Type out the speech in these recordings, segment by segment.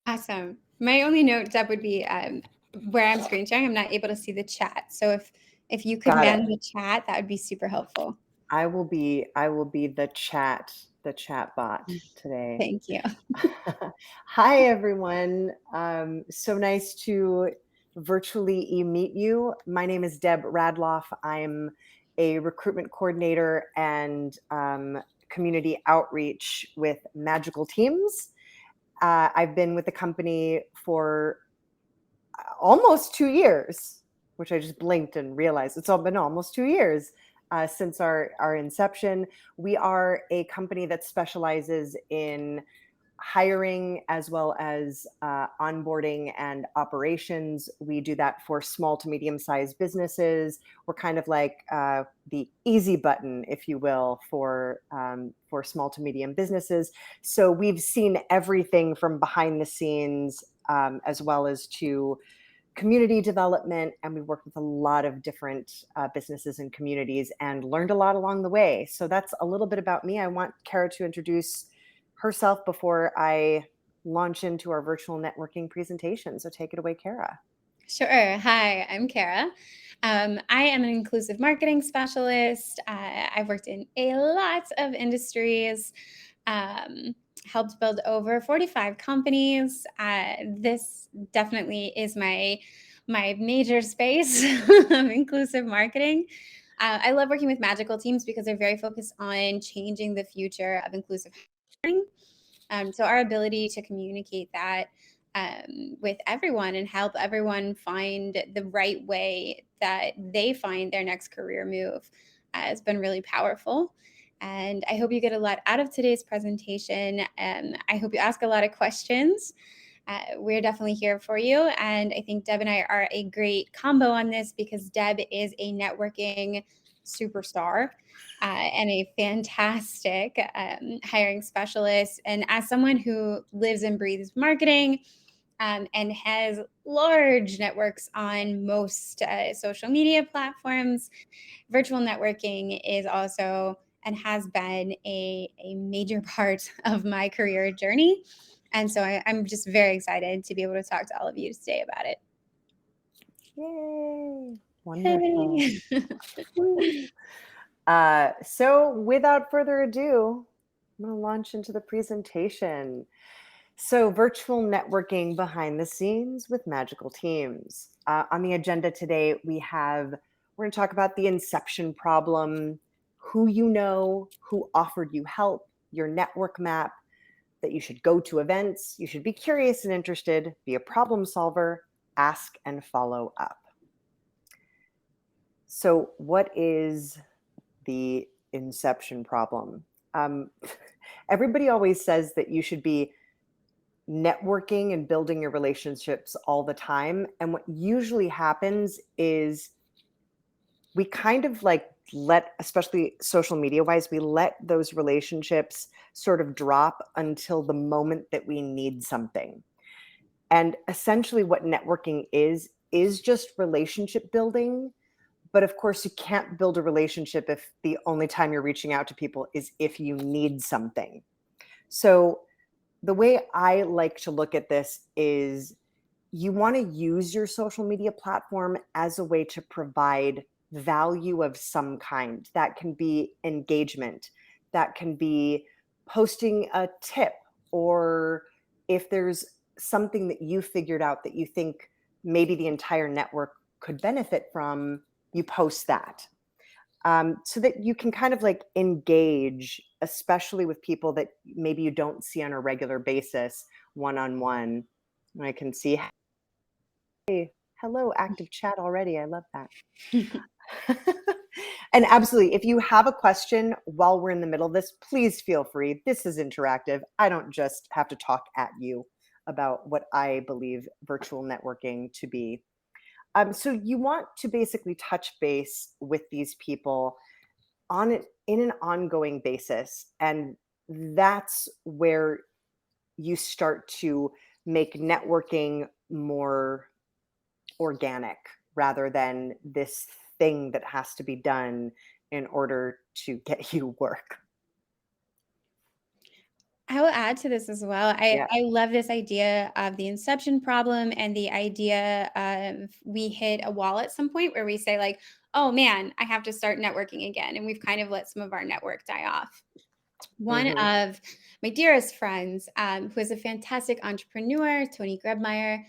Awesome. My only note, Deb, would be where I'm screen sharing, I'm not able to see the chat. So if you could Got it. man the chat, that would be super helpful. I will be the chat bot today. Thank you. Hi everyone. So nice to virtually meet you. My name is Deb Radloff. I'm a recruitment coordinator and community outreach with Magical Teams. I've been with the company for almost 2 years, which I just blinked and realized it's all been almost 2 years since our inception. We are a company that specializes in hiring as well as onboarding and operations. We do that for small to medium-sized businesses. We're kind of like the easy button, if you will, for small to medium businesses. So we've seen everything from behind the scenes as well as to community development, and we worked with a lot of different businesses and communities and learned a lot along the way. So that's a little bit about me. I want Kara to introduce herself before I launch into our virtual networking presentation. So take it away, Kara. Sure. Hi, I'm Kara. I am an inclusive marketing specialist. I've worked in a lot of industries, helped build over 45 companies. This definitely is my major space of inclusive marketing. I love working with magical teams because they're very focused on changing the future of inclusive hiring. So our ability to communicate that with everyone and help everyone find the right way that they find their next career move has been really powerful. And I hope you get a lot out of today's presentation. I hope you ask a lot of questions. We're definitely here for you. And I think Deb and I are a great combo on this because Deb is a networking superstar and a fantastic hiring specialist. And as someone who lives and breathes marketing and has large networks on most social media platforms, virtual networking is also and has been a major part of my career journey. And so I'm just very excited to be able to talk to all of you today about it. Yay! Wonderful. Hey. So without further ado, I'm going to launch into the presentation. So virtual networking behind the scenes with magical teams. On the agenda today, we're going to talk about the inception problem, who you know, who offered you help, your network map, that you should go to events, you should be curious and interested, be a problem solver, ask and follow up. So what is the inception problem? Everybody always says that you should be networking and building your relationships all the time. And what usually happens is we kind of like especially social media wise, we let those relationships sort of drop until the moment that we need something. And essentially what networking is just relationship building. But of course, you can't build a relationship if the only time you're reaching out to people is if you need something. So the way I like to look at this is you want to use your social media platform as a way to provide value of some kind. That can be engagement, that can be posting a tip, or if there's something that you figured out that you think maybe the entire network could benefit from, you post that. So that you can kind of like engage, especially with people that maybe you don't see on a regular basis, one-on-one. And I can see, hey, hello, active chat already. I love that. And absolutely, if you have a question while we're in the middle of this, please feel free. This is interactive. I don't just have to talk at you about what I believe virtual networking to be. So you want to basically touch base with these people in an ongoing basis. And that's where you start to make networking more organic rather than this thing that has to be done in order to get you work. I will add to this as well. I Yeah. I love this idea of the inception problem and the idea of we hit a wall at some point where we say like, "Oh man, I have to start networking again," and we've kind of let some of our network die off. One Hmm. of my dearest friends, who is a fantastic entrepreneur, Tony Grebmeyer.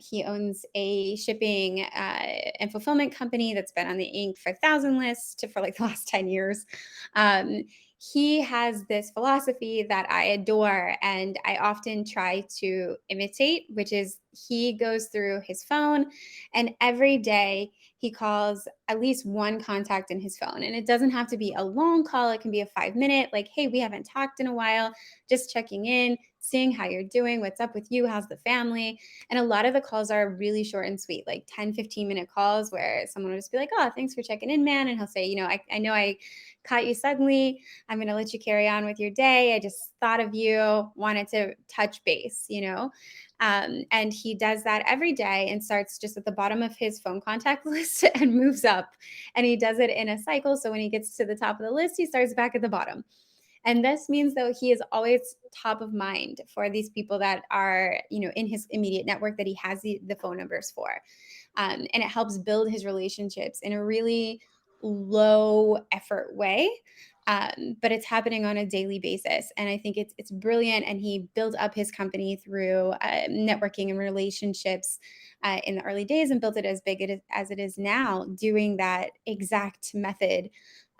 He owns a shipping and fulfillment company that's been on the Inc. 5000 list for like the last 10 years. Um, he has this philosophy that I adore and I often try to imitate, which is he goes through his phone and every day he calls at least one contact in his phone. And it doesn't have to be a long call, it can be a 5 minute, like, hey, we haven't talked in a while, just checking in, seeing how you're doing, what's up with you, how's the family. And a lot of the calls are really short and sweet, like 10, 15-minute calls where someone will just be like, oh, thanks for checking in, man. And he'll say, I know I caught you suddenly. I'm going to let you carry on with your day. I just thought of you, wanted to touch base. And he does that every day and starts just at the bottom of his phone contact list and moves up. And he does it in a cycle. So when he gets to the top of the list, he starts back at the bottom. And this means though he is always top of mind for these people that are, in his immediate network that he has the phone numbers for. And it helps build his relationships in a really low effort way. But it's happening on a daily basis, and I think it's brilliant. And he built up his company through networking and relationships in the early days, and built it as big as it is now, doing that exact method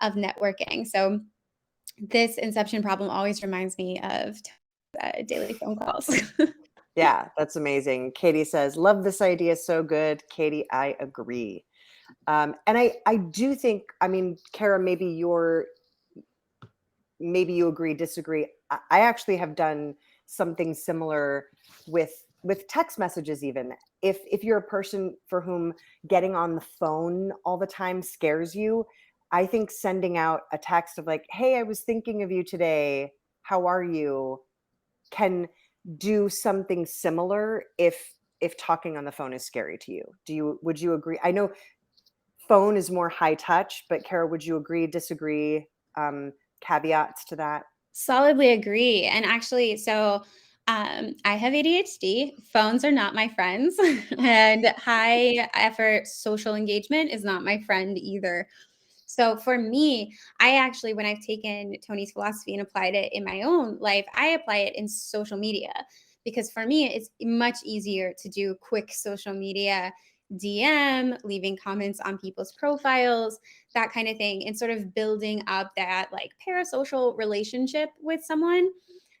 of networking. So this inception problem always reminds me of daily phone calls. Yeah, that's amazing. Katie says, love this idea. So good. Katie, I agree. And I do think, I mean, Kara, maybe you agree, disagree. I actually have done something similar with text messages even. If you're a person for whom getting on the phone all the time scares you, I think sending out a text of like, "Hey, I was thinking of you today. How are you?" can do something similar if talking on the phone is scary to you. Would you agree? I know phone is more high touch, but Kara, would you agree, disagree? Caveats to that? Solidly agree. And actually, so I have ADHD. Phones are not my friends, and high effort social engagement is not my friend either. So for me, I actually, when I've taken Tony's philosophy and applied it in my own life, I apply it in social media because for me, it's much easier to do quick social media DM, leaving comments on people's profiles, that kind of thing, and sort of building up that like parasocial relationship with someone.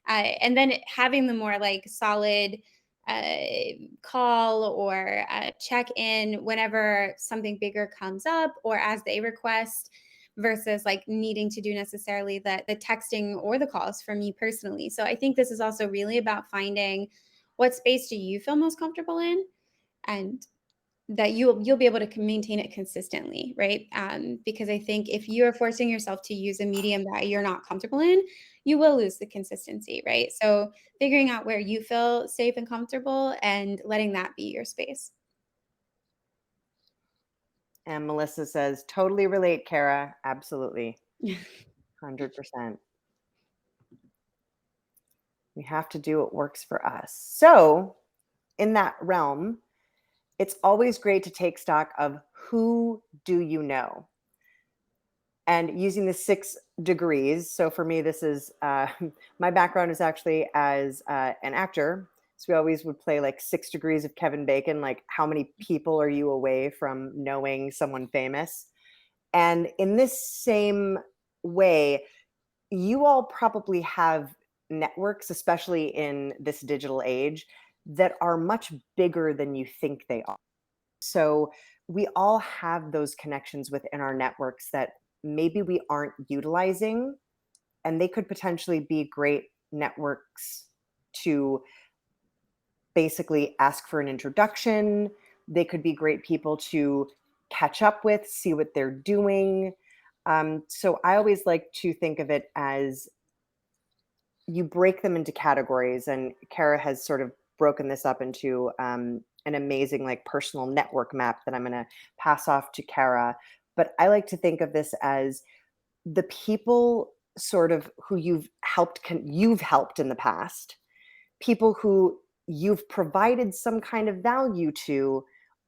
And then having the more like solid uh, call or check in whenever something bigger comes up or as they request versus like needing to do necessarily the texting or the calls for me personally. So I think this is also really about finding what space do you feel most comfortable in, and that you'll be able to maintain it consistently, right? Because I think if you're forcing yourself to use a medium that you're not comfortable in, you will lose the consistency, right? So figuring out where you feel safe and comfortable and letting that be your space. And Melissa says, totally relate, Kara. Absolutely. 100%. We have to do what works for us. So, in that realm, it's always great to take stock of who do you know? And using the 6 degrees. So for me, this is my background is actually as an actor. So we always would play like 6 degrees of Kevin Bacon, like how many people are you away from knowing someone famous? And in this same way, you all probably have networks, especially in this digital age, that are much bigger than you think they are. So we all have those connections within our networks that maybe we aren't utilizing, and they could potentially be great networks to basically ask for an introduction. They could be great people to catch up with, see what they're doing. So I always like to think of it as you break them into categories, and Kara has sort of broken this up into an amazing like personal network map that I'm going to pass off to Kara. But I like to think of this as the people sort of who you've helped in the past, people who you've provided some kind of value to,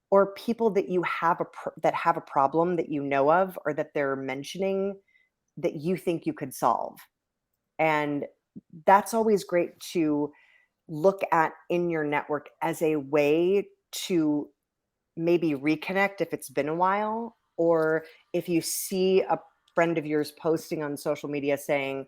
or people that you have that have a problem that you know of, or that they're mentioning that you think you could solve. And that's always great to look at in your network as a way to maybe reconnect if it's been a while, or if you see a friend of yours posting on social media saying,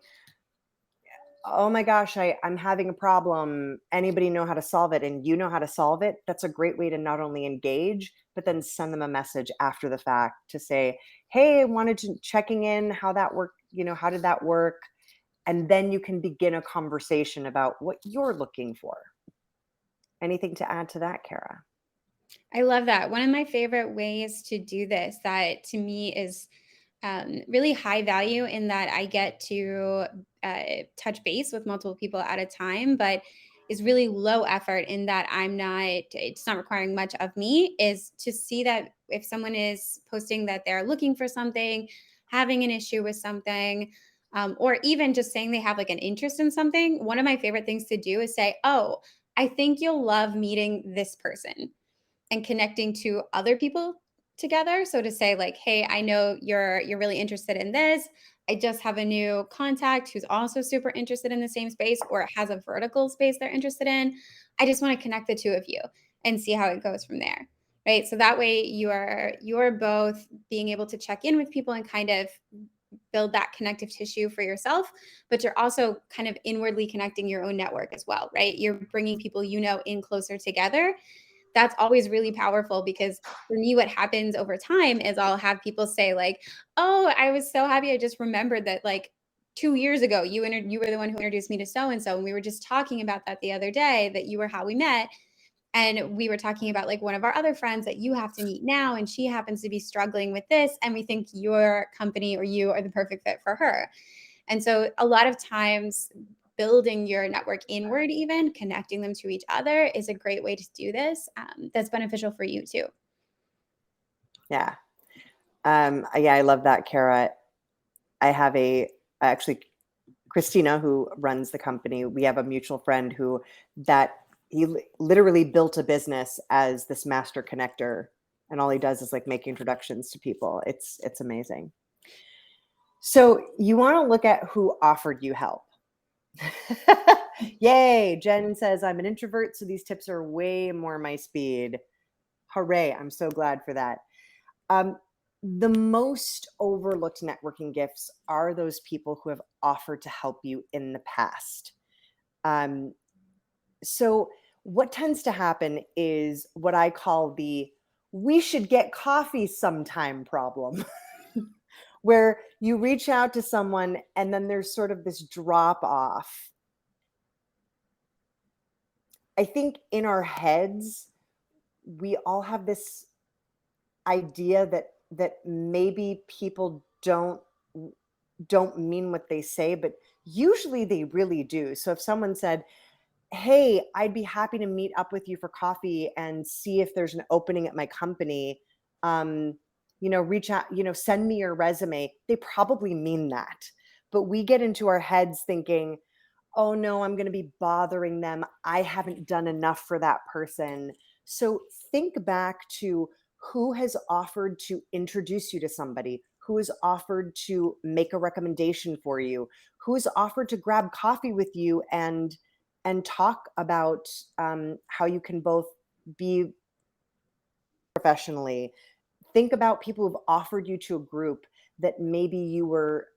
oh my gosh, I'm having a problem. Anybody know how to solve it? And you know how to solve it. That's a great way to not only engage, but then send them a message after the fact to say, hey, I wanted to checking in how that worked. How did that work? And then you can begin a conversation about what you're looking for. Anything to add to that, Kara? I love that. One of my favorite ways to do this that to me is really high value in that I get to touch base with multiple people at a time, but is really low effort in that it's not requiring much of me, is to see that if someone is posting that they're looking for something, having an issue with something, or even just saying they have like an interest in something, one of my favorite things to do is say, oh, I think you'll love meeting this person and connecting to other people together. So to say like, "Hey, I know you're really interested in this. I just have a new contact who's also super interested in the same space or has a vertical space they're interested in. I just want to connect the two of you and see how it goes from there." Right? So that way you're both being able to check in with people and kind of build that connective tissue for yourself, but you're also kind of inwardly connecting your own network as well, right? You're bringing people in closer together. That's always really powerful because for me, what happens over time is I'll have people say like, "Oh, I was so happy. I just remembered that like 2 years ago, you were the one who introduced me to so and so, and we were just talking about that the other day. That you were how we met, and we were talking about like one of our other friends that you have to meet now, and she happens to be struggling with this, and we think your company or you are the perfect fit for her." And so a lot of times building your network inward, even connecting them to each other, is a great way to do this. That's beneficial for you too. Yeah. Yeah, I love that, Kara. I have actually, Christina, who runs the company, we have a mutual friend that he literally built a business as this master connector, and all he does is like make introductions to people. It's amazing. So you want to look at who offered you help. Yay. Jen says, I'm an introvert, so these tips are way more my speed. Hooray. I'm so glad for that. The most overlooked networking gifts are those people who have offered to help you in the past. So what tends to happen is what I call the we should get coffee sometime problem, where you reach out to someone and then there's sort of this drop off. I think in our heads, we all have this idea that maybe people don't mean what they say, but usually they really do. So if someone said, hey, I'd be happy to meet up with you for coffee and see if there's an opening at my company, reach out, send me your resume, they probably mean that. But we get into our heads thinking, oh no, I'm going to be bothering them. I haven't done enough for that person. So think back to who has offered to introduce you to somebody, who has offered to make a recommendation for you, who has offered to grab coffee with you and talk about how you can both be professionally. Think about people who've offered you to a group that maybe you were,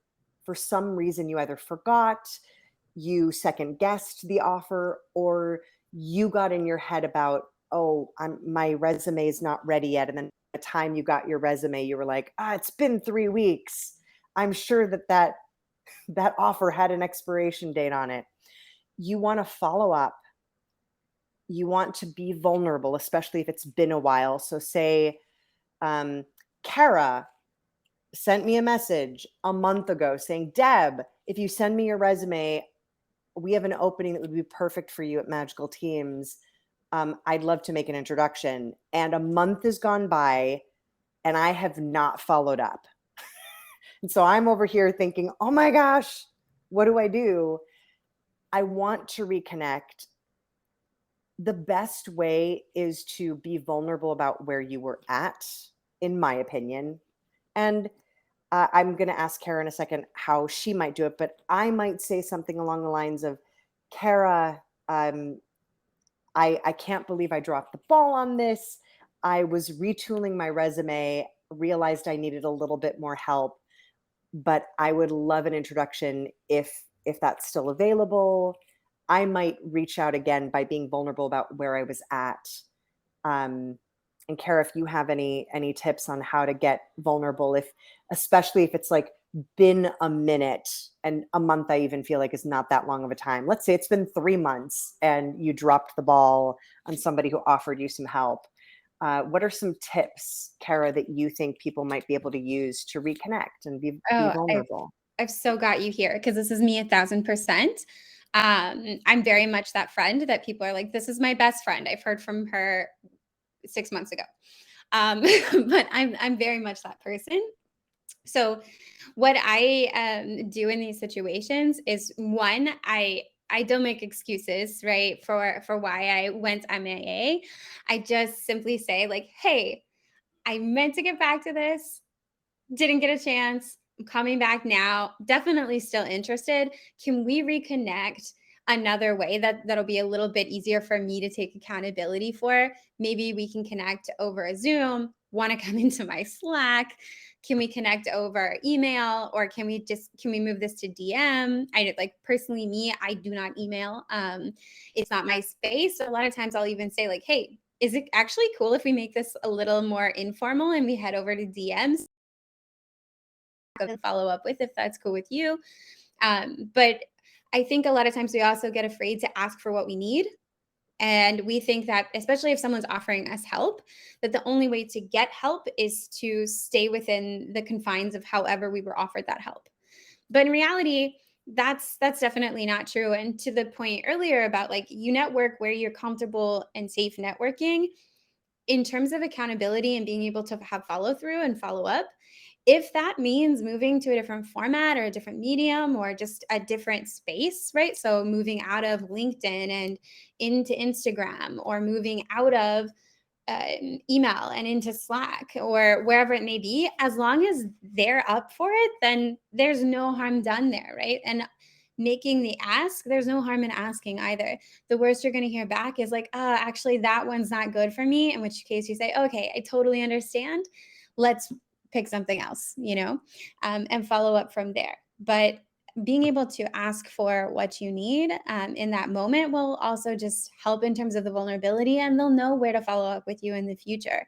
for some reason, you either forgot, you second guessed the offer, or you got in your head about, oh, my resume is not ready yet. And then by the time you got your resume, you were like, it's been 3 weeks. I'm sure that offer had an expiration date on it. You want to follow up. You want to be vulnerable, especially if it's been a while. So say, Kara sent me a message a month ago saying, Deb, if you send me your resume, we have an opening that would be perfect for you at Magical Teams. I'd love to make an introduction. And a month has gone by and I have not followed up. And so I'm over here thinking, oh my gosh, what do I do? I want to reconnect. The best way is to be vulnerable about where you were at, in my opinion. And I'm going to ask Kara in a second how she might do it, but I might say something along the lines of, Kara, I can't believe I dropped the ball on this. I was retooling my resume, realized I needed a little bit more help, but I would love an introduction if that's still available. I might reach out again by being vulnerable about where I was at. Um, and Kara, if you have any tips on how to get vulnerable, if especially if it's like been a minute, and a month I even feel like is not that long of a time. Let's say it's been 3 months and you dropped the ball on somebody who offered you some help. What are some tips, Kara, that you think people might be able to use to reconnect and be Oh, vulnerable? I've so got you here because this is me 1,000%. I'm very much that friend that people are like, this is my best friend. I've heard from her 6 months ago. Um, but I'm very much that person. So what I do in these situations is one, I don't make excuses, right, for why I went MIA. I just simply say like, hey, I meant to get back to this, didn't get a chance. I'm coming back now. Definitely still interested. Can we reconnect another way that'll be a little bit easier for me to take accountability for? Maybe we can connect over a Zoom. Want to come into my Slack? Can we connect over email, or can we move this to DM? I like personally me, I do not email. It's not my space. So a lot of times I'll even say like, hey, is it actually cool if we make this a little more informal and we head over to DMs and follow up with if that's cool with you. But I think a lot of times we also get afraid to ask for what we need. And we think that, especially if someone's offering us help, that the only way to get help is to stay within the confines of however we were offered that help. But in reality, that's definitely not true. And to the point earlier about like you network where you're comfortable and safe networking, in terms of accountability and being able to have follow through and follow up, if that means moving to a different format or a different medium or just a different space, right? So moving out of LinkedIn and into Instagram, or moving out of email and into Slack or wherever it may be, as long as they're up for it, then there's no harm done there, right? And making the ask, there's no harm in asking either. The worst you're going to hear back is like, actually, that one's not good for me. In which case you say, okay, I totally understand. Let's pick something else, and follow up from there. But being able to ask for what you need in that moment will also just help in terms of the vulnerability, and they'll know where to follow up with you in the future.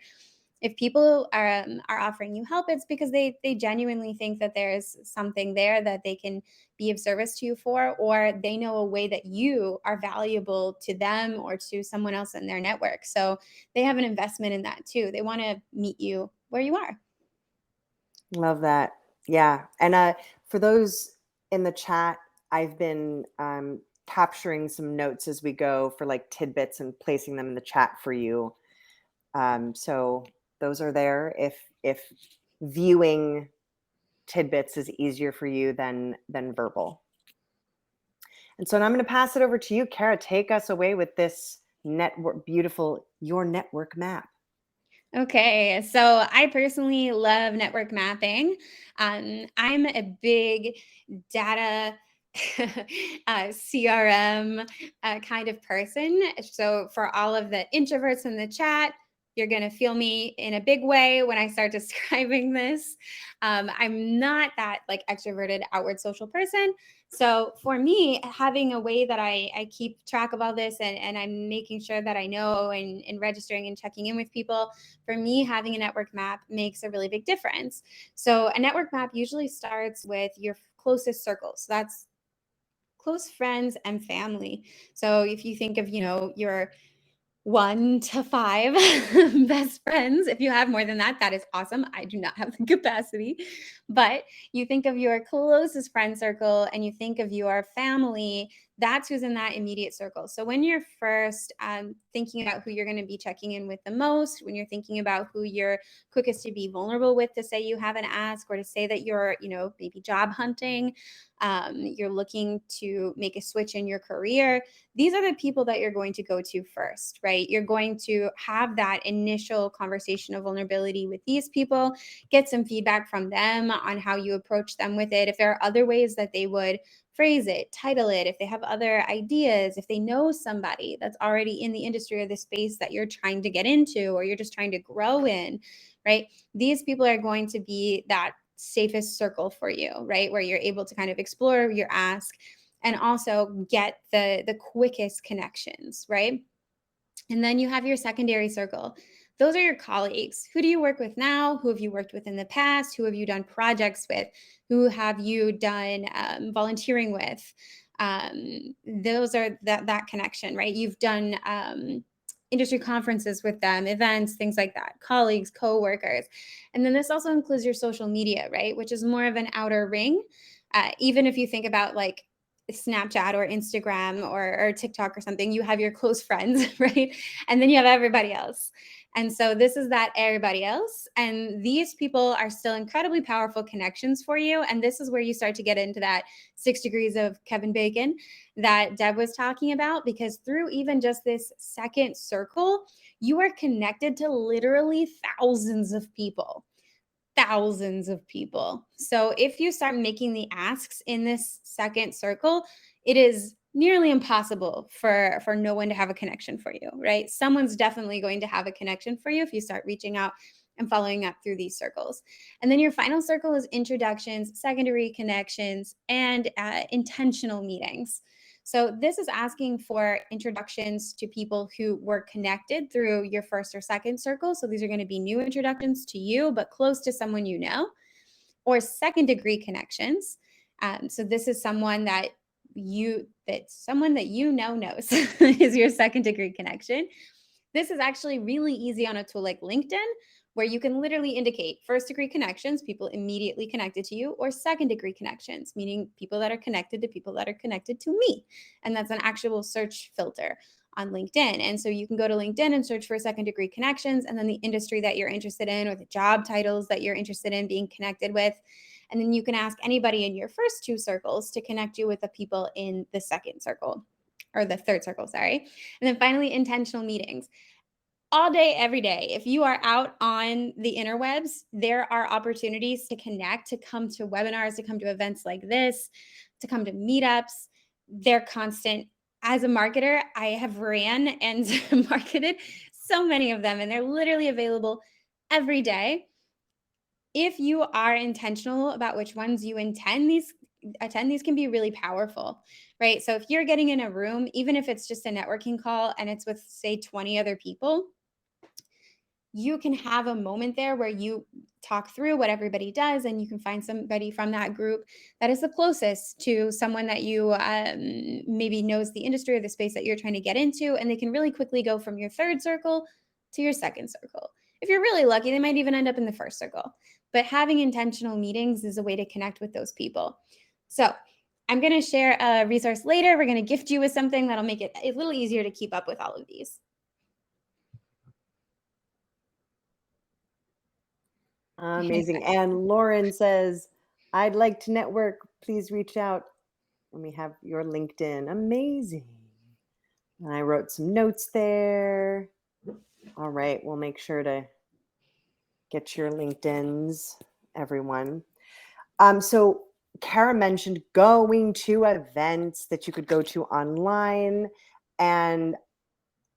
If people are offering you help, it's because they genuinely think that there's something there that they can be of service to you for, or they know a way that you are valuable to them or to someone else in their network. So they have an investment in that too. They want to meet you where you are. Love that. Yeah. And for those in the chat, I've been capturing some notes as we go for like tidbits and placing them in the chat for you. So those are there if viewing tidbits is easier for you than verbal. And so now I'm going to pass it over to you, Kara. Take us away with this beautiful your network map. Okay, so I personally love network mapping. I'm a big data CRM kind of person. So for all of the introverts in the chat, you're going to feel me in a big way when I start describing this. I'm not that like extroverted, outward social person. So for me, having a way that I keep track of all this, and I'm making sure that I know and registering and checking in with people, for me, having a network map makes a really big difference. So a network map usually starts with your closest circles. That's close friends and family. So if you think of, your 1 to 5 best friends. If you have more than that, that is awesome. I do not have the capacity. But you think of your closest friend circle and you think of your family, That's who's in that immediate circle. So when you're first thinking about who you're going to be checking in with the most, when you're thinking about who you're quickest to be vulnerable with, to say you have an ask, or to say that you're, maybe job hunting, you're looking to make a switch in your career, these are the people that you're going to go to first, right? You're going to have that initial conversation of vulnerability with these people, get some feedback from them on how you approach them with it. If there are other ways that they would phrase it, title it, if they have other ideas, if they know somebody that's already in the industry or the space that you're trying to get into or you're just trying to grow in, right? These people are going to be that safest circle for you, right? Where you're able to kind of explore your ask and also get the quickest connections, right? And then you have your secondary circle. Those are your colleagues. Who do you work with now? Who have you worked with in the past? Who have you done projects with? Who have you done volunteering with? Those are that connection, right? You've done industry conferences with them, events, things like that, colleagues, co-workers. And then this also includes your social media, right? Which is more of an outer ring. Even if you think about like Snapchat or Instagram or TikTok or something, you have your close friends, right? And then you have everybody else. And so this is that everybody else. And these people are still incredibly powerful connections for you. And this is where you start to get into that 6 degrees of Kevin Bacon that Deb was talking about, because through even just this second circle, you are connected to literally thousands of people. Thousands of people. So if you start making the asks in this second circle, it is nearly impossible for no one to have a connection for you, right? Someone's definitely going to have a connection for you if you start reaching out and following up through these circles. And then your final circle is introductions, secondary connections, and intentional meetings. So this is asking for introductions to people who were connected through your first or second circle. So these are going to be new introductions to you, but close to someone you know, or second degree connections. So this is someone that someone that you know knows is your second degree connection. This is actually really easy on a tool like LinkedIn, where you can literally indicate first degree connections, people immediately connected to you, or second degree connections, meaning people that are connected to people that are connected to me. And that's an actual search filter on LinkedIn. And so you can go to LinkedIn and search for second degree connections, and then the industry that you're interested in or the job titles that you're interested in being connected with. And then you can ask anybody in your first two circles to connect you with the people in the second circle, or the third circle, sorry. And then finally, intentional meetings. All day, every day, if you are out on the interwebs, there are opportunities to connect, to come to webinars, to come to events like this, to come to meetups. They're constant. As a marketer, I have ran and marketed so many of them, and they're literally available every day. If you are intentional about which ones you attend, these can be really powerful, right? So if you're getting in a room, even if it's just a networking call and it's with, say, 20 other people, you can have a moment there where you talk through what everybody does, and you can find somebody from that group that is the closest to someone that you maybe knows the industry or the space that you're trying to get into, and they can really quickly go from your third circle to your second circle. If you're really lucky, they might even end up in the first circle. But having intentional meetings is a way to connect with those people. So I'm going to share a resource later. We're going to gift you with something that'll make it a little easier to keep up with all of these. Amazing. And Lauren says, I'd like to network. Please reach out. And we have your LinkedIn. Amazing. And I wrote some notes there. All right. We'll make sure to get your LinkedIns, everyone. So Kara mentioned going to events that you could go to online. And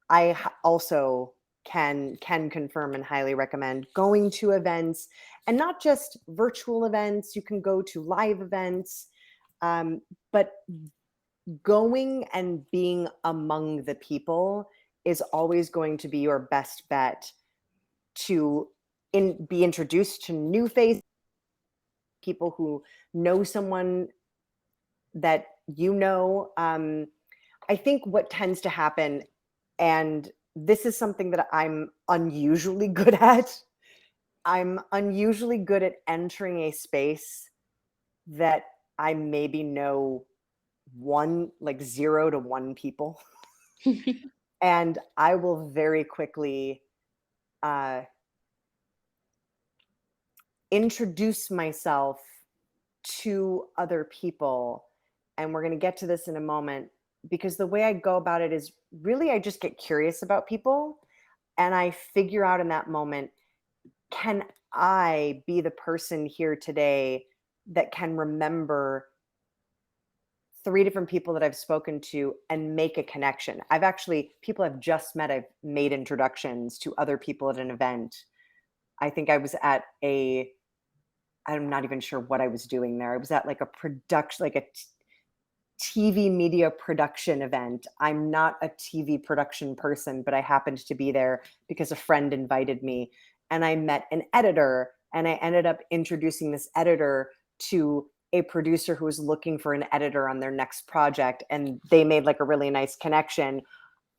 I also can confirm and highly recommend going to events, and not just virtual events. You can go to live events, but going and being among the people is always going to be your best bet to be introduced to new faces, people who know someone that you know. I think what tends to happen, and this is something that I'm unusually good at, I'm unusually good at entering a space that I maybe know like 0 to 1 people. And I will very quickly uh, introduce myself to other people. And we're going to get to this in a moment, because the way I go about it is really I just get curious about people and I figure out in that moment, can I be the person here today that can remember 3 different people that I've spoken to and make a connection? People I've just met, I've made introductions to other people at an event. I think I was at I'm not even sure what I was doing there. I was at like a production, like a TV media production event. I'm not a TV production person, but I happened to be there because a friend invited me. And I met an editor, and I ended up introducing this editor to a producer who was looking for an editor on their next project. And they made like a really nice connection.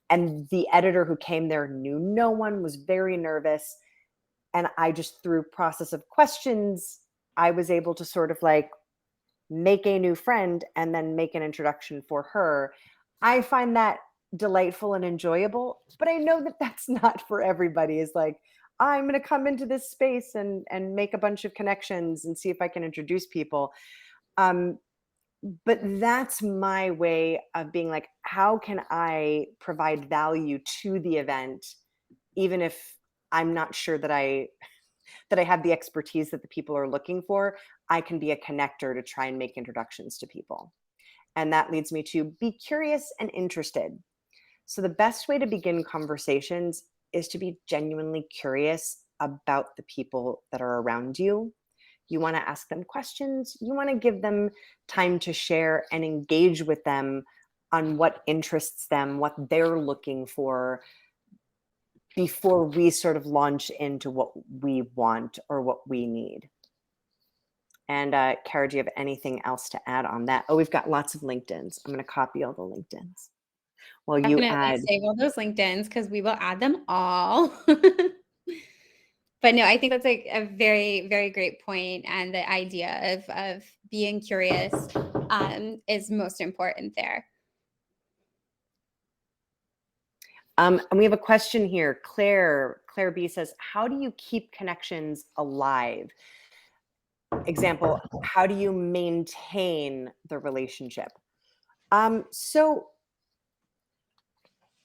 And the editor who came there knew no one, was very nervous. And I just, through process of questions, I was able to sort of like make a new friend and then make an introduction for her. I find that delightful and enjoyable, but I know that that's not for everybody. Is like, I'm going to come into this space and make a bunch of connections and see if I can introduce people. Um, but that's my way of being like, how can I provide value to the event, even if I'm not sure that I have the expertise that the people are looking for. I can be a connector to try and make introductions to people. And that leads me to be curious and interested. So the best way to begin conversations is to be genuinely curious about the people that are around you. You want to ask them questions. You want to give them time to share and engage with them on what interests them, what they're looking for, before we sort of launch into what we want or what we need. And Kara, do you have anything else to add on that? Oh, we've got lots of LinkedIns. I'm going to copy all the LinkedIns while you Definitely add. save all those LinkedIns because we will add them all. But no, I think that's like a very, very great point, and the idea of being curious is most important there. And we have a question here. Claire B says, how do you keep connections alive? Example, how do you maintain the relationship? So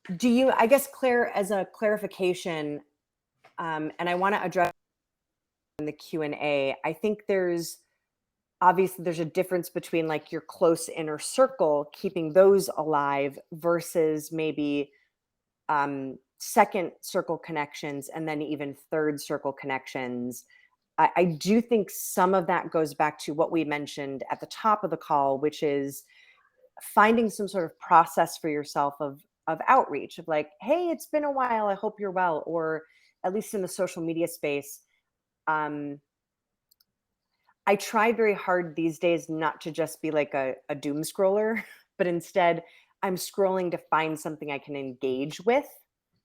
I guess, Claire, as a clarification, and I want to address in the Q&A, I think obviously there's a difference between like your close inner circle, keeping those alive, versus maybe second circle connections, and then even third circle connections. I do think some of that goes back to what we mentioned at the top of the call, which is finding some sort of process for yourself of outreach, of like, hey, it's been a while, I hope you're well. Or at least in the social media space, I try very hard these days not to just be like a doom scroller, but instead I'm scrolling to find something I can engage with.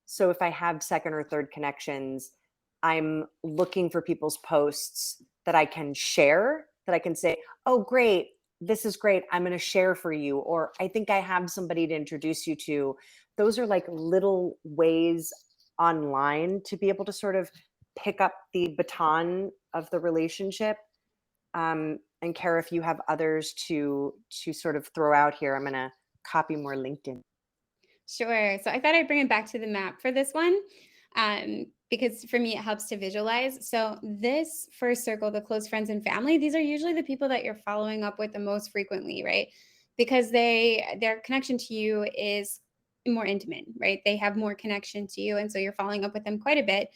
So if I have second or third connections, I'm looking for people's posts that I can share, that I can say, oh, great, this is great, I'm going to share for you. Or I think I have somebody to introduce you to. Those are like little ways online to be able to sort of pick up the baton of the relationship. And Kara, if you have others to sort of throw out here, I'm going to copy more LinkedIn. Sure. So I thought I'd bring it back to the map for this one, because for me, it helps to visualize. So this first circle, the close friends and family, these are usually the people that you're following up with the most frequently, right? Because their connection to you is more intimate, right? They have more connection to you. And so you're following up with them quite a bit,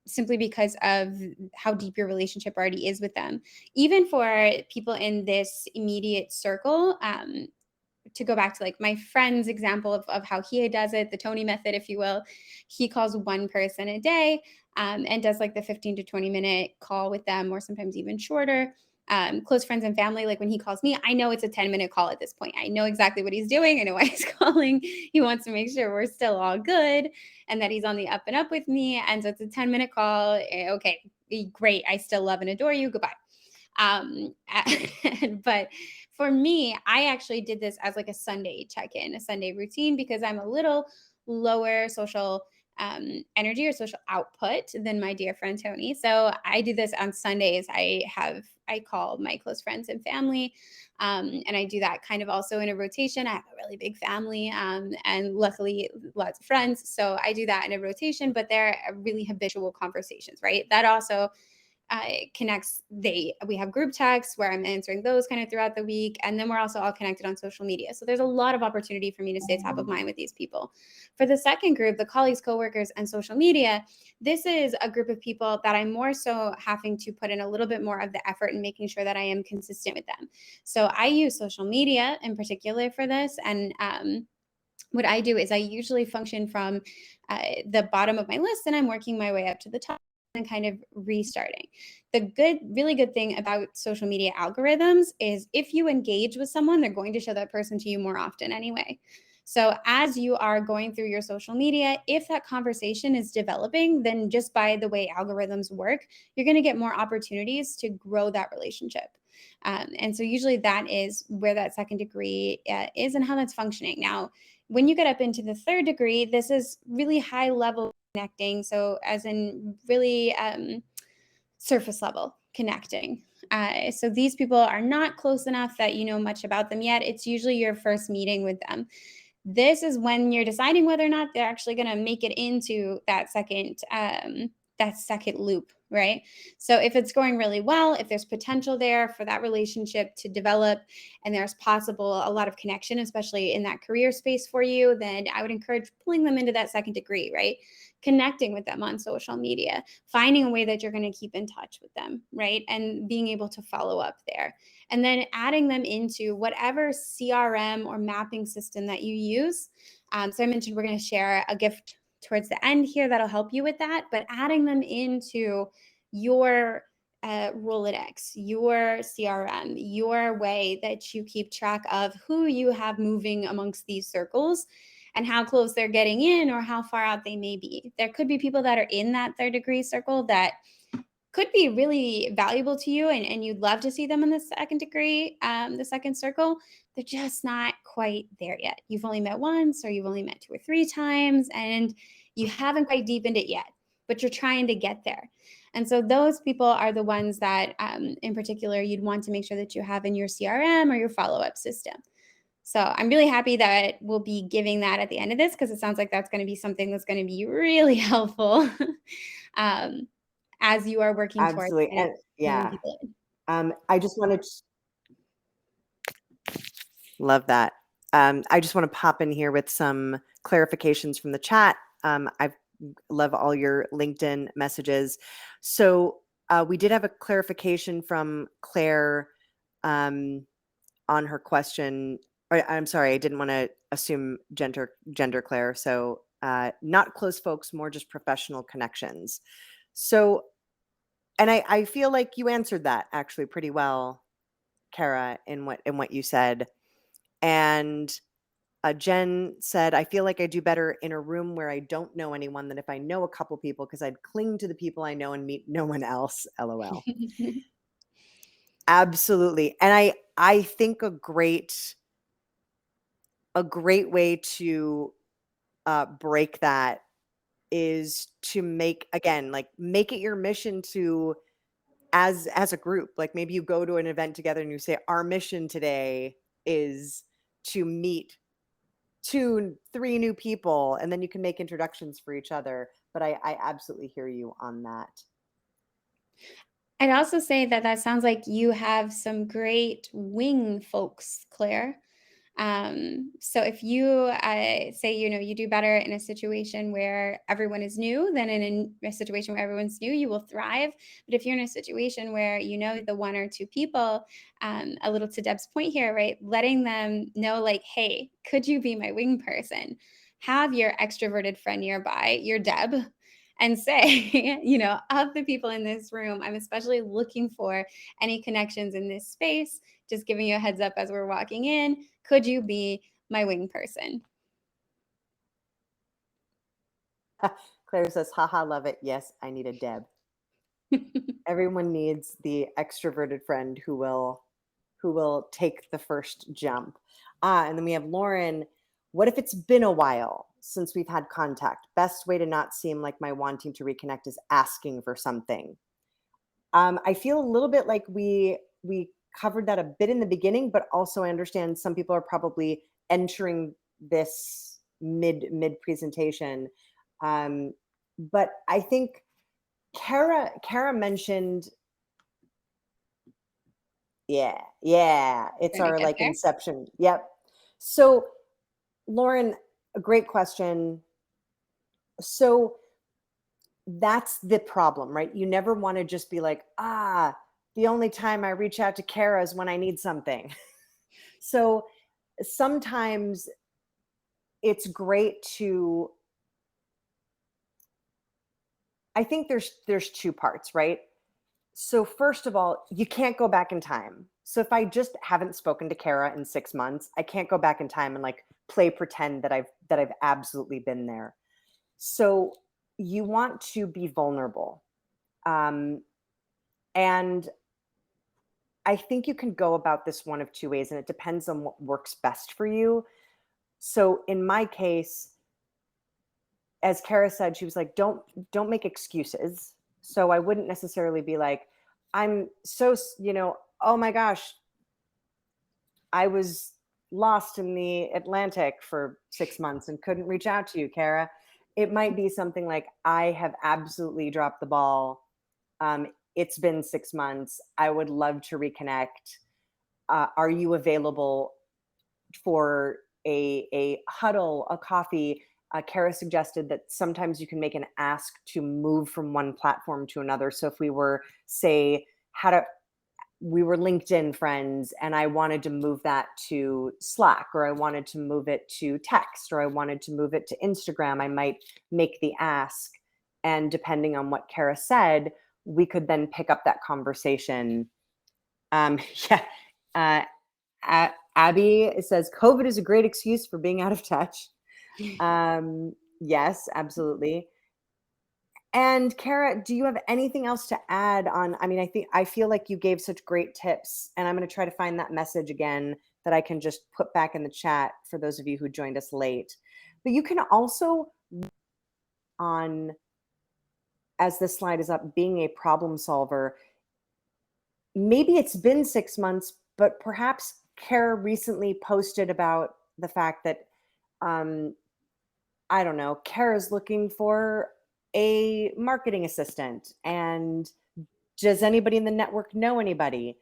simply because of how deep your relationship already is with them. Even for people in this immediate circle, to go back to like my friend's example of how he does it, the Tony method, if you will, he calls one person a day, and does like the 15 to 20-minute call with them, or sometimes even shorter. Close friends and family, like when he calls me, I know it's a 10-minute call at this point. I know exactly what he's doing. I know why he's calling. He wants to make sure we're still all good and that he's on the up and up with me. And so it's a 10-minute call. Okay, great. I still love and adore you. Goodbye. But for me, I actually did this as like a Sunday check-in, a Sunday routine, because I'm a little lower social energy or social output than my dear friend Tony. So I do this on Sundays. I call my close friends and family, and I do that kind of also in a rotation. I have a really big family, and luckily lots of friends. So I do that in a rotation, but they're really habitual conversations, right? That also connects. We have group texts where I'm answering those kind of throughout the week, and then we're also all connected on social media. So there's a lot of opportunity for me to stay top of mind with these people. For the second group, the colleagues, coworkers, and social media, this is a group of people that I'm more so having to put in a little bit more of the effort in making sure that I am consistent with them. So I use social media in particular for this, and what I do is I usually function from the bottom of my list and I'm working my way up to the top and kind of restarting. Really good thing about social media algorithms is if you engage with someone, they're going to show that person to you more often anyway. So as you are going through your social media, if that conversation is developing, then just by the way algorithms work, you're going to get more opportunities to grow that relationship. And so usually that is where that second degree is and how that's functioning. Now, when you get up into the third degree, this is really high level connecting. So, as in really surface level connecting. So, these people are not close enough that you know much about them yet. It's usually your first meeting with them. This is when you're deciding whether or not they're actually going to make it into that second loop, right? So if it's going really well, if there's potential there for that relationship to develop, and there's possible a lot of connection, especially in that career space for you, then I would encourage pulling them into that second degree, right? Connecting with them on social media, finding a way that you're going to keep in touch with them, right? And being able to follow up there, and then adding them into whatever CRM or mapping system that you use. So I mentioned we're going to share a gift towards the end here that'll help you with that, but adding them into your Rolodex, your CRM, your way that you keep track of who you have moving amongst these circles and how close they're getting in or how far out they may be. There could be people that are in that third degree circle that could be really valuable to you, and you'd love to see them in the second degree, the second circle. They're just not quite there yet. You've only met once or you've only met 2 or 3 times and you haven't quite deepened it yet, but you're trying to get there. And so those people are the ones that in particular you'd want to make sure that you have in your CRM or your follow-up system. So I'm really happy that we'll be giving that at the end of this, because it sounds like that's going to be something that's going to be really helpful. um, as you are working towards Absolutely. kind of And pulling yeah, people in. I just want to love that. I just want to pop in here with some clarifications from the chat. I love all your LinkedIn messages. So we did have a clarification from Claire on her question. I'm sorry, I didn't want to assume gender, Claire. So not close folks, more just professional connections. So, and I feel like you answered that actually pretty well, Kara, in what you said. And Jen said, I feel like I do better in a room where I don't know anyone than if I know a couple people, because I'd cling to the people I know and meet no one else. LOL. Absolutely. And I think a great way to break that is to make it your mission to, as a group, like maybe you go to an event together and you say our mission today is to meet 2, 3 new people, and then you can make introductions for each other. But I absolutely hear you on that. I'd also say that that sounds like you have some great wing folks, Claire. So if you say, you do better in a situation where everyone is new than in a situation where everyone's new, you will thrive. But if you're in a situation where you know the 1 or 2 people, a little to Deb's point here, right? Letting them know, like, hey, could you be my wing person? Have your extroverted friend nearby, your Deb, and say, of the people in this room, I'm especially looking for any connections in this space. Just giving you a heads up as we're walking in. Could you be my wing person? Claire says, haha, love it. Yes, I need a Deb. Everyone needs the extroverted friend who will who will take the first jump. And then we have Lauren. What if it's been a while since we've had contact? Best way to not seem like my wanting to reconnect is asking for something. I feel a little bit like we covered that a bit in the beginning, but also I understand some people are probably entering this mid presentation. But I think Kara mentioned, yeah, it's Gonna our get like there. inception. Yep. So Lauren, a great question. So that's the problem, right? You never want to just be like, the only time I reach out to Kara is when I need something. So sometimes it's great to, I think there's two parts, right? So first of all, you can't go back in time. So if I just haven't spoken to Kara in 6 months, I can't go back in time and like play pretend that I've absolutely been there. So you want to be vulnerable. And I think you can go about this one of two ways, and it depends on what works best for you. So in my case, as Kara said, she was like, don't make excuses. So I wouldn't necessarily be like, I'm so, oh my gosh, I was lost in the Atlantic for 6 months and couldn't reach out to you, Kara. It might be something like, I have absolutely dropped the ball. It's been 6 months. I would love to reconnect. Are you available for a huddle, a coffee? Kara suggested that sometimes you can make an ask to move from one platform to another. So if we were, say, we were LinkedIn friends and I wanted to move that to Slack, or I wanted to move it to text, or I wanted to move it to Instagram, I might make the ask. And depending on what Kara said, we could then pick up that conversation. Yeah. Abby says COVID is a great excuse for being out of touch. Yes, absolutely. And Kara, do you have anything else to add on? I mean, I feel like you gave such great tips, and I'm going to try to find that message again that I can just put back in the chat for those of you who joined us late. But you can also on, as this slide is up, being a problem solver. Maybe it's been 6 months, but perhaps Kara recently posted about the fact that I don't know, Kara's looking for a marketing assistant, and does anybody in the network know anybody?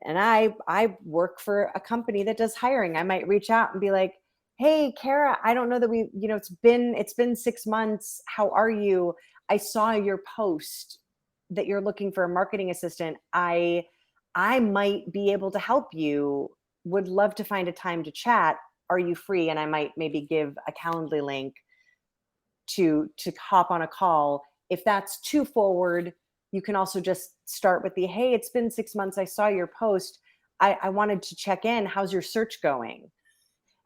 And I work for a company that does hiring. I might reach out and be like, hey, Kara, I don't know that it's been 6 months. How are you? I saw your post that you're looking for a marketing assistant. I might be able to help you. Would love to find a time to chat. Are you free? And I might maybe give a Calendly link to hop on a call. If that's too forward, you can also just start with the, hey, it's been 6 months. I saw your post. I wanted to check in. How's your search going?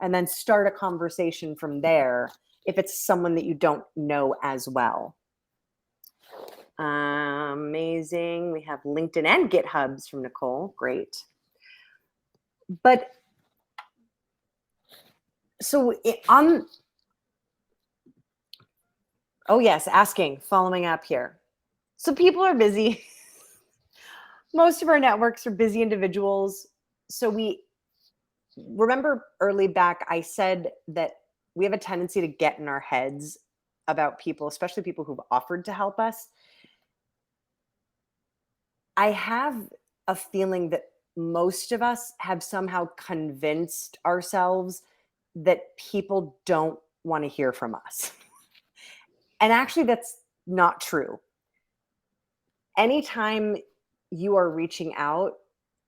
And then start a conversation from there if it's someone that you don't know as well. Amazing. We have LinkedIn and GitHubs from Nicole. Great. But so oh yes, asking, following up here. So people are busy. Most of our networks are busy individuals. So we remember early back, I said that we have a tendency to get in our heads about people, especially people who've offered to help us. I have a feeling that most of us have somehow convinced ourselves that people don't want to hear from us. And actually, that's not true. Anytime you are reaching out,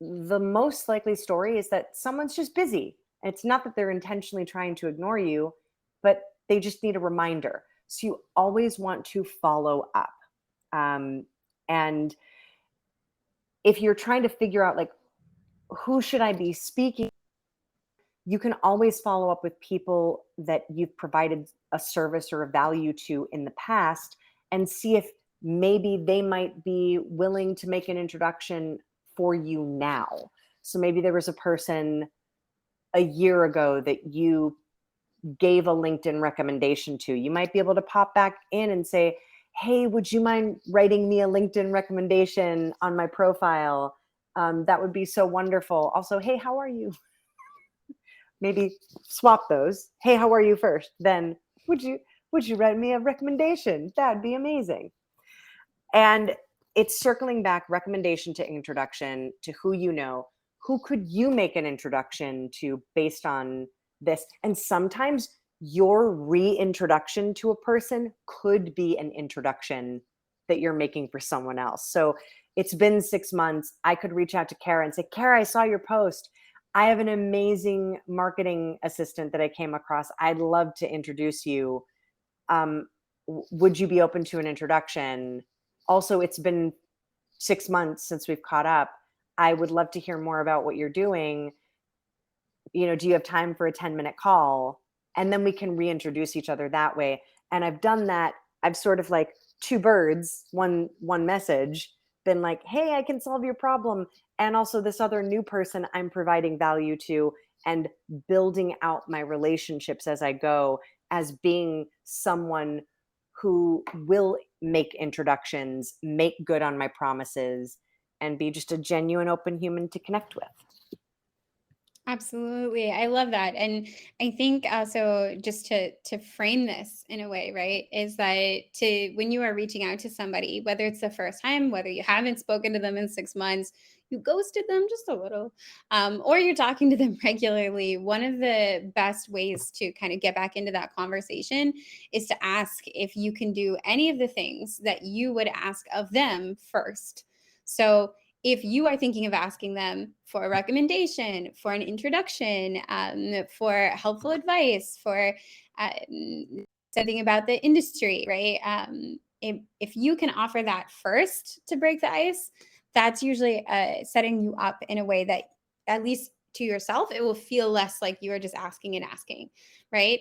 the most likely story is that someone's just busy. And it's not that they're intentionally trying to ignore you, but they just need a reminder. So you always want to follow up. And if you're trying to figure out, like, who should I be speaking, you can always follow up with people that you've provided a service or a value to in the past and see if maybe they might be willing to make an introduction for you now. So maybe there was a person a year ago that you gave a LinkedIn recommendation to. You might be able to pop back in and say, hey, would you mind writing me a LinkedIn recommendation on my profile? That would be so wonderful. Also, hey, how are you? Maybe swap those. Hey, how are you first? Then would you write me a recommendation? That'd be amazing. And it's circling back, recommendation to introduction to who you know. Who could you make an introduction to based on this? And sometimes your reintroduction to a person could be an introduction that you're making for someone else. So it's been 6 months. I could reach out to Kara and say, Kara, I saw your post. I have an amazing marketing assistant that I came across. I'd love to introduce you. Would you be open to an introduction? Also, it's been 6 months since we've caught up. I would love to hear more about what you're doing. Do you have time for a 10-minute call? And then we can reintroduce each other that way. And I've done that. I've sort of like two birds, one message, been like, hey, I can solve your problem. And also this other new person I'm providing value to, and building out my relationships as I go, as being someone who will make introductions, make good on my promises, and be just a genuine open human to connect with. Absolutely. I love that. And I think also just to frame this in a way, right, is that to when you are reaching out to somebody, whether it's the first time, whether you haven't spoken to them in 6 months, you ghosted them just a little, or you're talking to them regularly, one of the best ways to kind of get back into that conversation is to ask if you can do any of the things that you would ask of them first. So if you are thinking of asking them for a recommendation, for an introduction, for helpful advice, for something about the industry, right? If you can offer that first to break the ice, that's usually setting you up in a way that, at least to yourself, it will feel less like you are just asking and asking, right?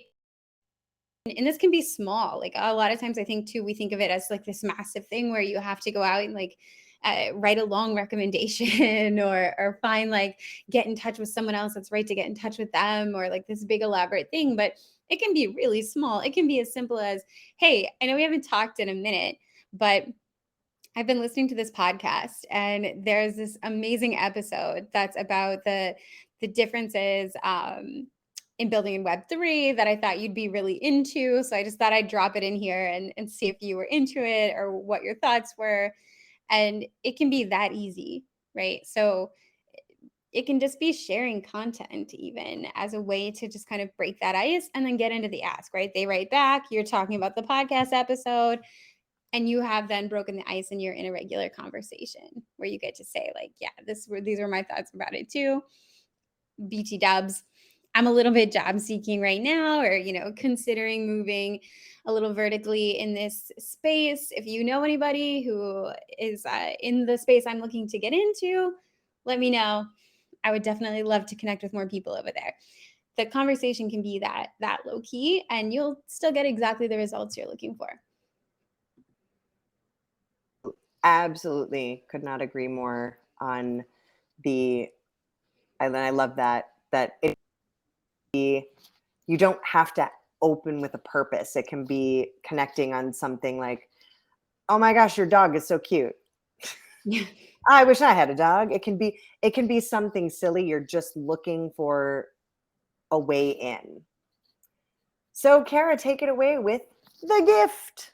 And this can be small. Like a lot of times, I think too, we think of it as like this massive thing where you have to go out and like write a long recommendation or find like get in touch with someone else that's right to get in touch with them, or like this big elaborate thing. But it can be really small. It can be as simple as, hey, I know we haven't talked in a minute, but I've been listening to this podcast and there's this amazing episode that's about the differences in building in Web3 that I thought you'd be really into. So I just thought I'd drop it in here and see if you were into it or what your thoughts were. And it can be that easy, right? So it can just be sharing content even as a way to just kind of break that ice and then get into the ask, right? They write back, you're talking about the podcast episode, and you have then broken the ice and you're in a regular conversation where you get to say like, yeah, these were my thoughts about it too. BT dubs. I'm a little bit job seeking right now, or considering moving a little vertically in this space. If you know anybody who is in the space I'm looking to get into, let me know. I would definitely love to connect with more people over there. The conversation can be that low key, and you'll still get exactly the results you're looking for. Absolutely, could not agree more on the. And I love that you don't have to open with a purpose. It can be connecting on something like, oh my gosh, your dog is so cute. Yeah. I wish I had a dog. It can be something silly. You're just looking for a way in. So Kara, take it away with the gift.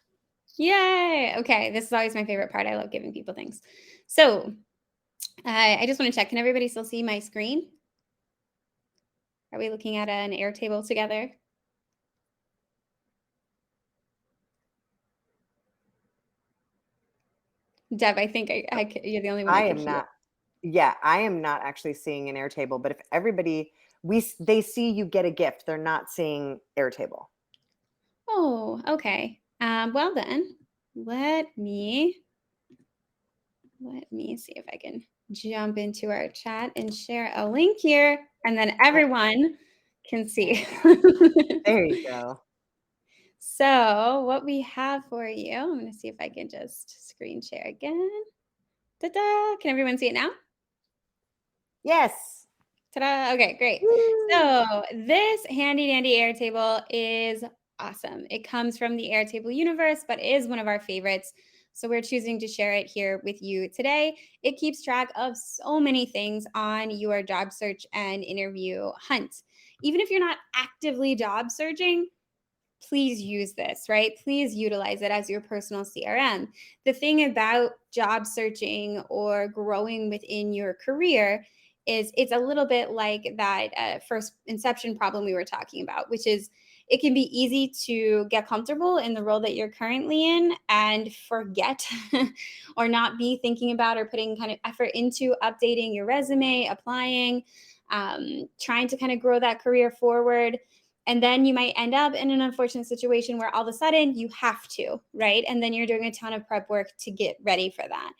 Yay. Okay. This is always my favorite part. I love giving people things. So I just want to check. Can everybody still see my screen? Are we looking at an Airtable together? Deb, I think you're the only one I I could am hear. not. Yeah, I am not actually seeing an Airtable. But if everybody they see you get a gift, they're not seeing Airtable. Oh, okay. Well then, let me see if I can jump into our chat and share a link here, and then everyone can see. There you go. So what we have for you, I'm going to see if I can just screen share again. Ta-da! Can everyone see it now? Yes. Ta-da! Okay, great. Woo! So this handy dandy Airtable is awesome. It comes from the Airtable universe, but is one of our favorites. So we're choosing to share it here with you today. It keeps track of so many things on your job search and interview hunt. Even if you're not actively job searching, please use this, right? Please utilize it as your personal CRM. The thing about job searching or growing within your career is it's a little bit like that first inception problem we were talking about, which is it can be easy to get comfortable in the role that you're currently in and forget or not be thinking about or putting kind of effort into updating your resume, applying, trying to kind of grow that career forward. And then you might end up in an unfortunate situation where all of a sudden you have to, right? And then you're doing a ton of prep work to get ready for that.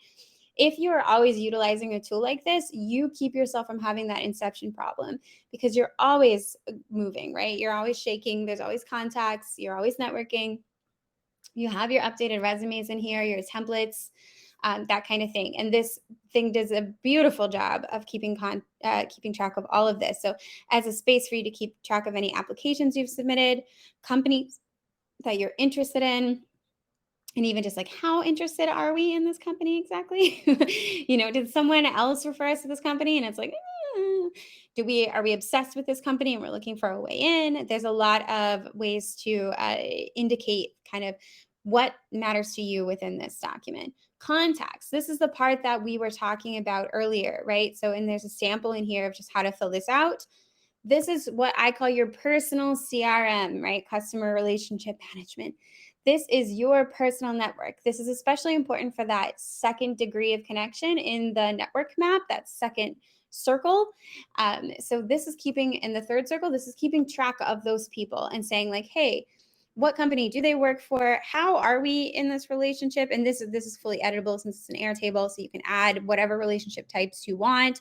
If you are always utilizing a tool like this, you keep yourself from having that inception problem because you're always moving, right? You're always shaking, there's always contacts, you're always networking. You have your updated resumes in here, your templates, that kind of thing. And this thing does a beautiful job of keeping track of all of this. So, as a space for you to keep track of any applications you've submitted, companies that you're interested in, and even just like how interested are we in this company exactly? Did someone else refer us to this company and it's like, are we obsessed with this company and we're looking for a way in? There's a lot of ways to indicate kind of what matters to you within this document. Contacts, this is the part that we were talking about earlier, right? So and there's a sample in here of just how to fill this out. This is what I call your personal CRM, right? Customer relationship management. This is your personal network. This is especially important for that second degree of connection in the network map, that second circle. So this is keeping in the third circle, this is keeping track of those people and saying like, hey, what company do they work for? How are we in this relationship? And this is fully editable since it's an Airtable, so you can add whatever relationship types you want,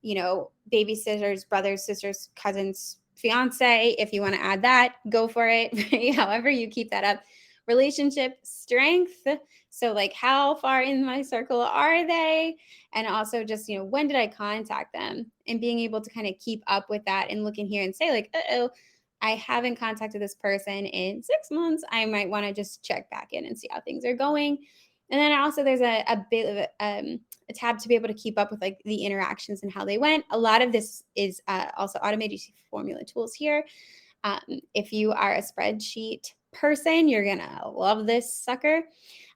babysitters, brothers, sisters, cousins, fiance. If you want to add that, go for it. Right? However, you keep that up. Relationship strength. So, like, how far in my circle are they? And also, just, when did I contact them? And being able to kind of keep up with that and look in here and say, like, I haven't contacted this person in 6 months. I might want to just check back in and see how things are going. And then also, there's a bit of a tab to be able to keep up with like the interactions and how they went. A lot of this is also automated. You see formula tools here. If you are a spreadsheet person, you're gonna love this sucker.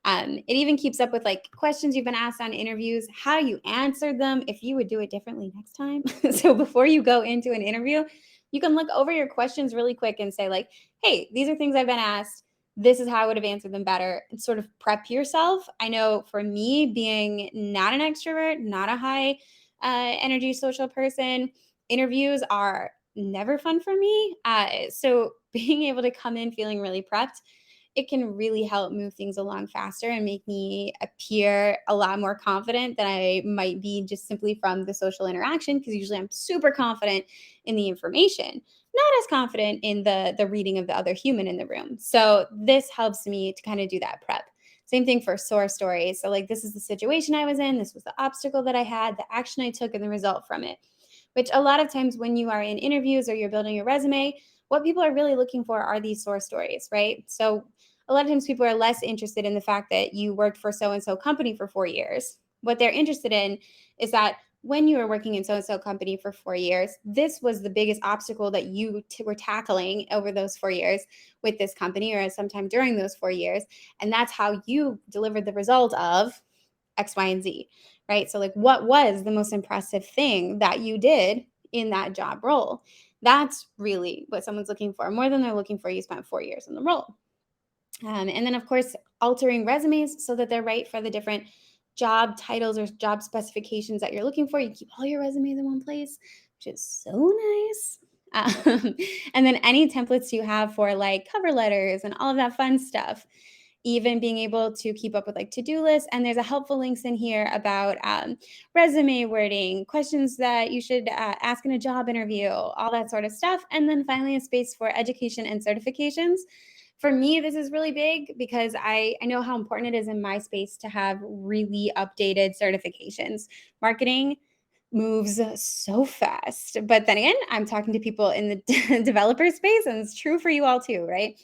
It even keeps up with like questions you've been asked on interviews, how you answered them, if you would do it differently next time. So before you go into an interview, you can look over your questions really quick and say like, hey, these are things I've been asked. This is how I would have answered them better, and sort of prep yourself. I know for me, being not an extrovert, not a high energy social person, interviews are never fun for me. So being able to come in feeling really prepped, it can really help move things along faster and make me appear a lot more confident than I might be just simply from the social interaction. Because usually I'm super confident in the information, not as confident in the reading of the other human in the room. So this helps me to kind of do that prep. Same thing for source stories. So like, this is the situation I was in, this was the obstacle that I had, the action I took, and the result from it. Which a lot of times when you are in interviews or you're building your resume, what people are really looking for are these source stories, right? So a lot of times people are less interested in the fact that you worked for so and so company for 4 years. What they're interested in is that when you were working in so and so company for 4 years, this was the biggest obstacle that you were tackling over those 4 years with this company or sometime during those 4 years. And that's how you delivered the result of X, Y, and Z, right? So, like, what was the most impressive thing that you did in that job role? That's really what someone's looking for, more than they're looking for. You spent 4 years in the role. And then, of course, altering resumes so that they're right for the different job titles or job specifications that you're looking for. You keep all your resumes in one place, which is so nice. And then any templates you have for like cover letters and all of that fun stuff, even being able to keep up with like to-do lists. And there's a helpful links in here about resume wording, questions that you should ask in a job interview, all that sort of stuff. And then finally a space for education and certifications. For me, this is really big because I know how important it is in my space to have really updated certifications. Marketing moves so fast. But then again, I'm talking to people in the developer space, and it's true for you all too, right?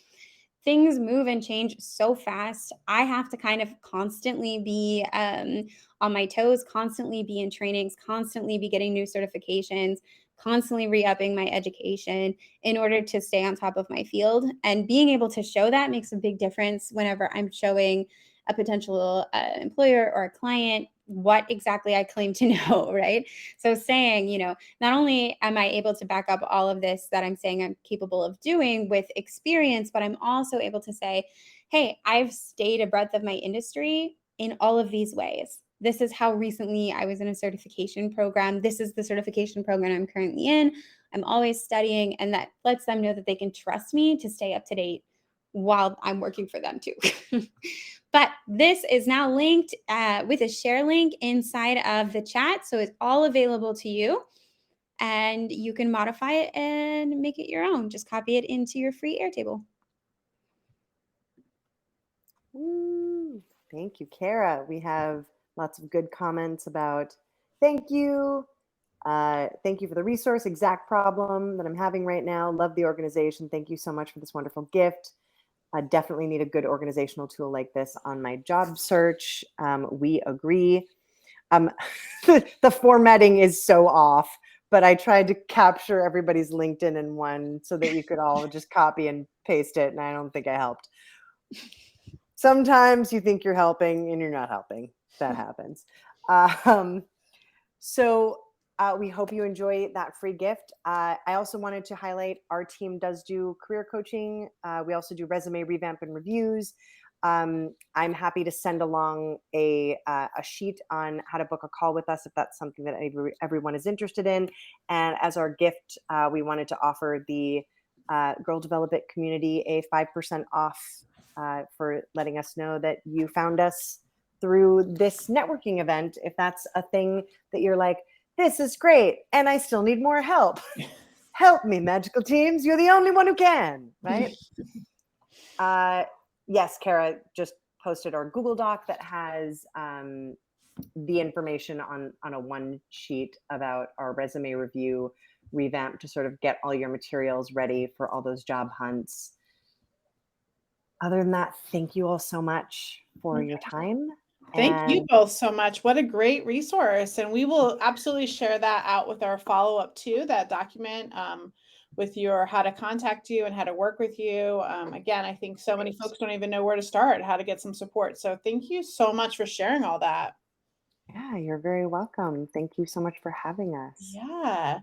Things move and change so fast. I have to kind of constantly be on my toes, constantly be in trainings, constantly be getting new certifications, constantly re-upping my education in order to stay on top of my field. And being able to show that makes a big difference whenever I'm showing a potential employer or a client what exactly I claim to know, right? So saying, not only am I able to back up all of this that I'm saying I'm capable of doing with experience, but I'm also able to say, hey, I've stayed abreast of my industry in all of these ways. This is how recently I was in a certification program. This is the certification program I'm currently in. I'm always studying, and that lets them know that they can trust me to stay up to date while I'm working for them too. But this is now linked with a share link inside of the chat. So it's all available to you, and you can modify it and make it your own. Just copy it into your free Airtable. Thank you, Kara. We have lots of good comments about thank you. Thank you for the resource, exact problem that I'm having right now. Love the organization. Thank you so much for this wonderful gift. I definitely need a good organizational tool like this on my job search. We agree. The formatting is so off, but I tried to capture everybody's LinkedIn in one so that you could all just copy and paste it, and I don't think I helped. Sometimes you think you're helping and you're not helping. That happens. So we hope you enjoy that free gift. I also wanted to highlight our team does do career coaching. We also do resume revamp and reviews. I'm happy to send along a sheet on how to book a call with us if that's something that everyone is interested in. And as our gift, we wanted to offer the Girl Develop It community a 5% off for letting us know that you found us through this networking event. If that's a thing that you're like, this is great, and I still need more help. Help me, magical teams. You're the only one who can, right? Yes, Kara just posted our Google Doc that has the information on a one sheet about our resume review revamp to sort of get all your materials ready for all those job hunts. Other than that, thank you all so much for your time. Thank you both so much. What a great resource. And we will absolutely share that out with our follow-up too, that document with your how to contact you and how to work with you. Again, I think so many folks don't even know where to start, how to get some support. So thank you so much for sharing all that. Yeah, you're very welcome. Thank you so much for having us. Yeah.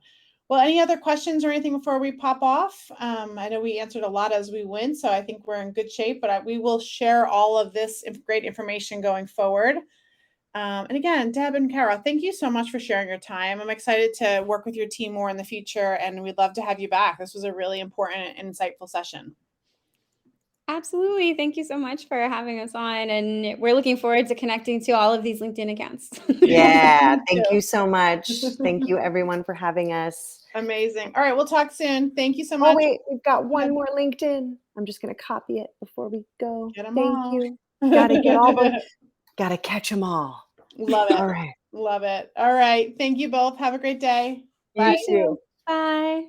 Well, any other questions or anything before we pop off? I know we answered a lot as we went, so I think we're in good shape, but we will share all of this great information going forward. And again, Deb and Kara, thank you so much for sharing your time. I'm excited to work with your team more in the future, and we'd love to have you back. This was a really important and insightful session. Absolutely. Thank you so much for having us on. And we're looking forward to connecting to all of these LinkedIn accounts. Yeah. Thank you so much. Thank you, everyone, for having us. Amazing. All right. We'll talk soon. Thank you so much. Oh, wait. We've got one more LinkedIn. I'm just going to copy it before we go. Get them Thank all. you. Got to get all the, got to catch them all. Love it. All right. Love it. All right. Thank you both. Have a great day. You Bye. too. Bye.